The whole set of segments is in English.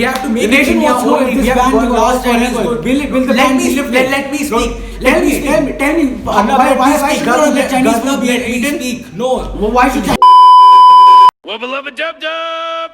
We have to The make it nation India wants to know only. if We this have ban will last Chinese forever. good. Will the Let ban me be lifted? let me speak. Tell me, why should not let Chinese food be let me eaten? speak. No. Why should Wubba lubba dub dub.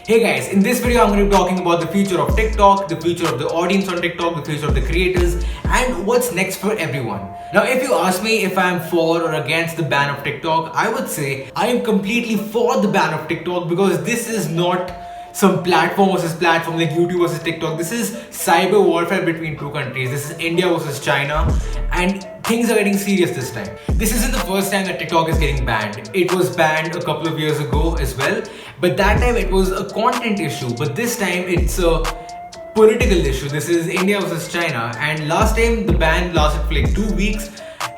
Hey guys, in this video I'm going to be talking about the future of TikTok, the future of the audience on TikTok, the future of the creators, and what's next for everyone. Now, if you ask me if I'm for or against the ban of TikTok, I would say I am completely for the ban of TikTok because this is not some platform versus platform like YouTube versus TikTok. This is cyber warfare between two countries. This is India versus China, and things are getting serious this time. This isn't the first time that TikTok is getting banned. It was banned a couple of years ago as well, but that time it was a content issue. But this time it's a political issue. This is India versus China, and last time the ban lasted for like 2 weeks.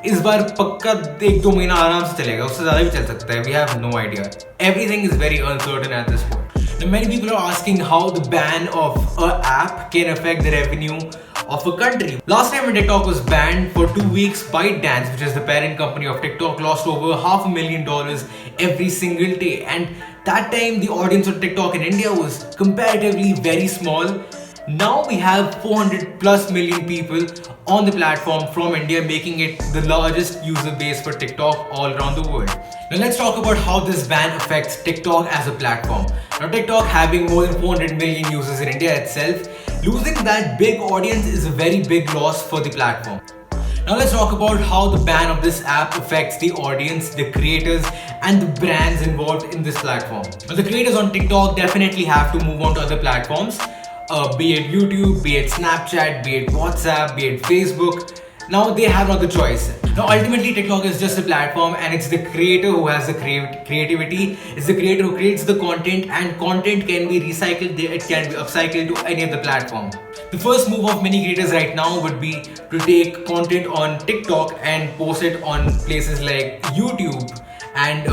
इस बार पक्का 1-2 महीना आराम से चलेगा, उससे ज़्यादा भी चल सकता है. We have no idea. Everything is very uncertain at this point. Now, many people are asking how the ban of an app can affect the revenue of a country. Last time when TikTok was banned for 2 weeks, ByteDance, which is the parent company of TikTok, lost over $500,000 every single day. And that time the audience of TikTok in India was comparatively very small. Now we have 400 plus million people on the platform from India, making it the largest user base for TikTok all around the world. Now let's talk about how this ban affects TikTok as a platform. Now TikTok having more than 400 million users in India itself, losing that big audience is a very big loss for the platform. Now let's talk about how the ban of this app affects the audience, the creators, and the brands involved in this platform. Now the creators on TikTok definitely have to move on to other platforms. Be it YouTube, be it Snapchat, be it WhatsApp, be it Facebook. Now they have not the choice. Now ultimately TikTok is just a platform, and it's the creator who has the creativity. It's the creator who creates the content, and content can be recycled, it can be upcycled to any other platform. The first move of many creators right now would be to take content on TikTok and post it on places like YouTube and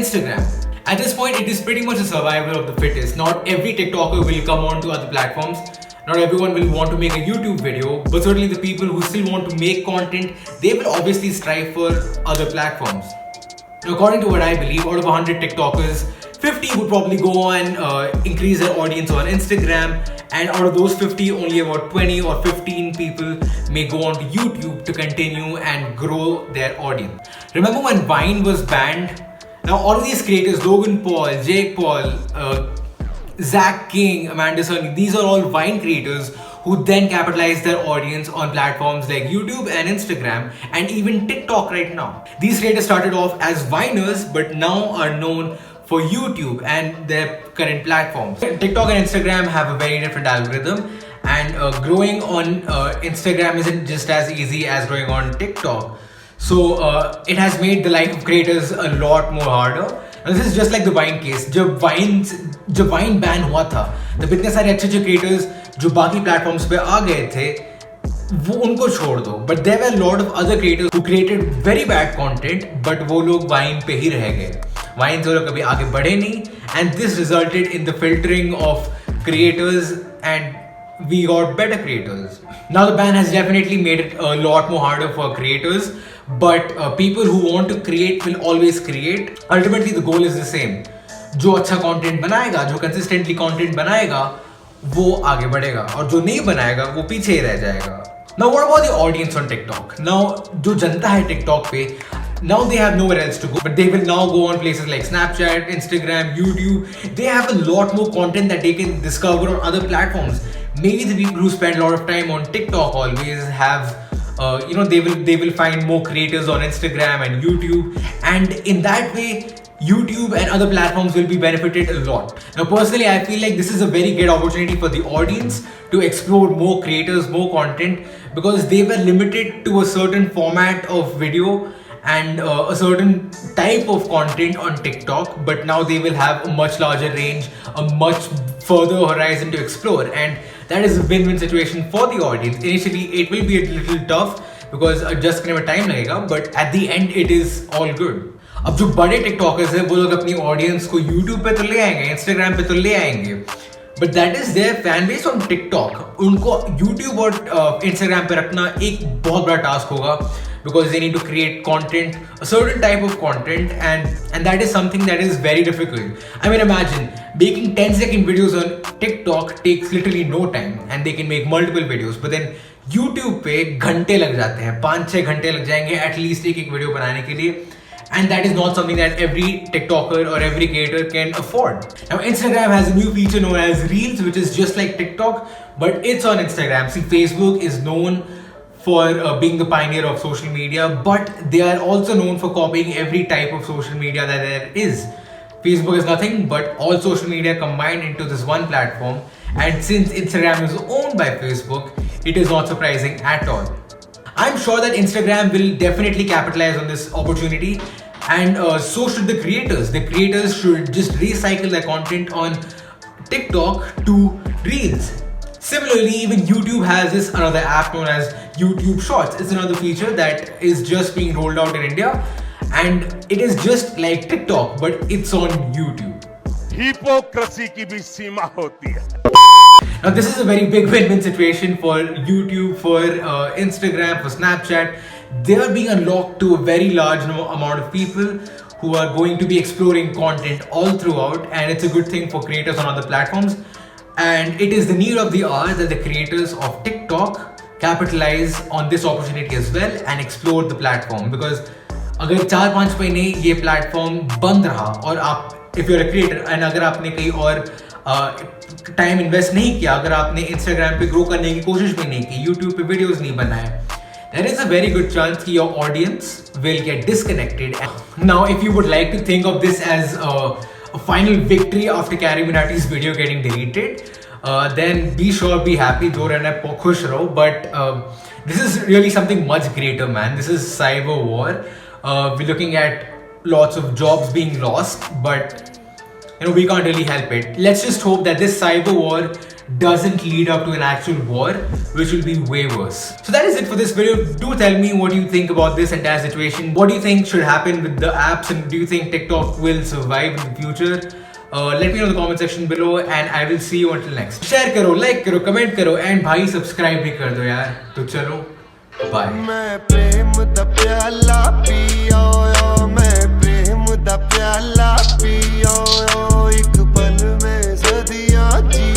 Instagram. At this point, it is pretty much a survival of the fittest. Not every TikToker will come on to other platforms. Not everyone will want to make a YouTube video, but certainly the people who still want to make content, they will obviously strive for other platforms. Now, according to what I believe, out of 100 TikTokers, 50 would probably go and increase their audience on Instagram, and out of those 50, only about 20 or 15 people may go on to YouTube to continue and grow their audience. Remember when Vine was banned? Now all of these creators, Logan Paul, Jake Paul, Zach King, Amanda Cerny, these are all Vine creators who then capitalize their audience on platforms like YouTube and Instagram and even TikTok right now. These creators started off as Viners but now are known for YouTube and their current platforms. TikTok and Instagram have a very different algorithm, and growing on Instagram isn't just as easy as growing on TikTok. So it has made the life of creators a lot more harder. And this is just like the Vine case. जब Vine ban हुआ था, तब इतने सारे अच्छे creators जो बाकी platforms पे आ गए थे, वो उनको छोड़ दो. But there were a lot of other creators who created very bad content, but वो लोग Vine पे ही रह गए. Vine से लोग कभी आगे बढ़े नहीं, and this resulted in the filtering of creators, and we got better creators. Now the ban has definitely made it a lot more harder for creators, but people who want to create will always create. Ultimately the goal is the same. जो अच्छा content बनाएगा, जो consistently content बनाएगा, वो आगे बढ़ेगा, और जो नहीं बनाएगा वो पीछे ही रह जाएगा. Now what about the audience on TikTok? Now जो जनता है TikTok पे, now they have nowhere else to go, but they will now go on places like Snapchat, Instagram, YouTube. They have a lot more content that they can discover on other platforms. Maybe the people who spend a lot of time on TikTok always have they will find more creators on Instagram and YouTube, and in that way YouTube and other platforms will be benefited a lot. Now personally I feel like this is a very great opportunity for the audience to explore more creators, more content, because they were limited to a certain format of video and a certain type of content on TikTok, but now they will have a much larger range, a much further horizon to explore, and that is a win-win situation for the audience. Initially it will be a little tough because adjust करने में time लगेगा, but at the end it is all good. अब जो बड़े TikTokers हैं वो लोग अपनी ऑडियंस को YouTube पे तो ले आएंगे, Instagram पे तो ले आएंगे, but that is their fan base on TikTok. उनको YouTube और Instagram पे रखना एक बहुत बड़ा टास्क होगा, because they need to create content, a certain type of content, and that is something that is very difficult. I mean, imagine making 10-second videos on TikTok takes literally no time, and they can make multiple videos, but then YouTube पे घंटे लग जाते हैं, 5-6 घंटे लग जाएंगे at least एक video बनाने के लिए. And that is not something that every TikToker or every creator can afford. Now, Instagram has a new feature known as Reels, which is just like TikTok, but it's on Instagram. See, Facebook is known for being the pioneer of social media, but they are also known for copying every type of social media that there is. Facebook is nothing but all social media combined into this one platform. And since Instagram is owned by Facebook, it is not surprising at all. I'm sure that Instagram will definitely capitalize on this opportunity, and so should the creators. The creators should just recycle their content on TikTok to Reels. Similarly, even YouTube has this another app known as YouTube Shorts. It's another feature that is just being rolled out in India, and it is just like TikTok, but it's on YouTube. Hypocrisy की भी सीमा होती है. Now, this is a very big win-win situation for YouTube, for Instagram, for Snapchat. They are being unlocked to a very large amount of people who are going to be exploring content all throughout, and it's a good thing for creators on other platforms. And it is the need of the hour that the creators of TikTok capitalize on this opportunity as well and explore the platform. Because अगर 4-5 महीने ये platform बंद रहा और आप if you're a creator and अगर आपने कहीं और टाइम इन्वेस्ट नहीं किया, अगर आपने इंस्टाग्राम पे ग्रो करने की कोशिश भी नहीं की, यूट्यूब पे वीडियोस नहीं बनाए, there is a very good chance कि your audience will get disconnected. Now, if you would like to think of this as a final victory after Carrie Minati's video getting deleted, then be sure, be happy, do रहना खुश रहो. But this is really something much greater, man. This is cyber war. We're looking at lots of jobs being lost, but we can't really help it. Let's just hope that this cyber war doesn't lead up to an actual war, which will be way worse. So that is it for this video. Do tell me what you think about this entire situation. What do you think should happen with the apps, and do you think TikTok will survive in the future? Let me know in the comment section below, and I will see you until next. Share karo, like karo, comment karo, and bhai subscribe bhi kar do yaar. To chalo, bye. मैं प्रेम दा प्याला पियो, मैं प्रेम दा प्याला पियो, एक पल में सदियां जी